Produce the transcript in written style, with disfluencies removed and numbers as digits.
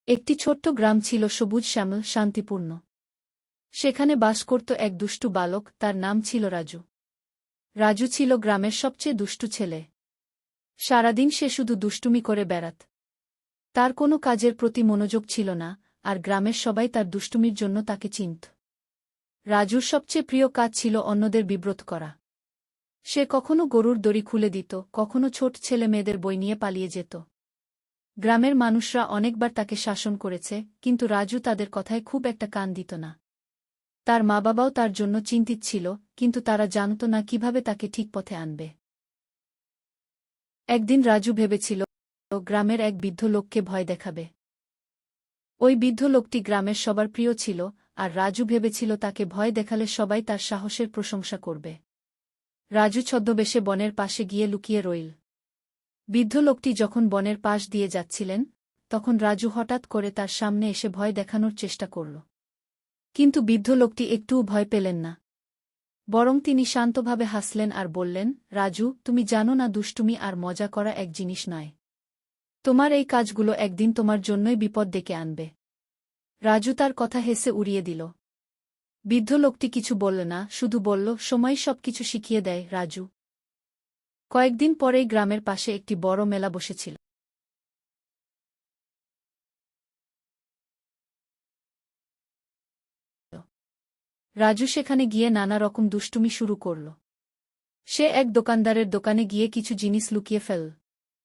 একটি ছোট্ট গ্রাম ছিল সবুজ শ্যামল শান্তিপূর্ণ। সেখানে বাস করত এক দুষ্টু বালক, তার নাম ছিল রাজু। রাজু ছিল গ্রামের সবচেয়ে দুষ্টু ছেলে। সারাদিন সে শুধু দুষ্টুমি করে বেড়াত। তার কোনো কাজের প্রতি মনোযোগ ছিল না, আর গ্রামের সবাই তার দুষ্টুমির জন্য তাকে চিনত। রাজুর সবচেয়ে প্রিয় কাজ ছিল অন্যদের বিব্রত করা। সে কখনো গরুর দড়ি খুলে দিত, কখনো ছোট ছেলে মেয়েদের বই নিয়ে পালিয়ে যেত। গ্রামের মানুষরা অনেকবার তাকে শাসন করেছে, কিন্তু রাজু তাদের কথায় খুব একটা কান দিত না। তার মা-বাবাও তার জন্য চিন্তিত ছিল, কিন্তু তারা জানত না কিভাবে তাকে ঠিক পথে আনবে। একদিন রাজু ভেবেছিল গ্রামের এক বৃদ্ধ লোককে ভয় দেখাবে। ওই বৃদ্ধ লোকটি গ্রামের সবার প্রিয় ছিল, আর রাজু ভেবেছিল তাকে ভয় দেখালে সবাই তার সাহসের প্রশংসা করবে। রাজু ছদ্মবেশে বনের পাশে গিয়ে লুকিয়ে রইল। বৃদ্ধ লোকটি যখন বনের পাশ দিয়ে যাচ্ছিলেন, তখন রাজু হঠাৎ করে তার সামনে এসে ভয় দেখানোর চেষ্টা করল। কিন্তু বৃদ্ধ লোকটি একটুও ভয় পেলেন না। বরং তিনি শান্তভাবে হাসলেন আর বললেন, রাজু, তুমি জানো না দুষ্টুমি আর মজা করা এক জিনিস নয়। তোমার এই কাজগুলো একদিন তোমার জন্যই বিপদ ডেকে আনবে। রাজু তার কথা হেসে উড়িয়ে দিল। বৃদ্ধ লোকটি কিছু বলল না, শুধু বলল, সময় সবকিছু শিখিয়ে দেয়, রাজু। কয়েকদিন পরেই গ্রামের পাশে একটি বড় মেলা বসেছিল। রাজু সেখানে গিয়ে নানা রকম দুষ্টুমি শুরু করল। সে এক দোকানদারের দোকানে গিয়ে কিছু জিনিস লুকিয়ে ফেলল।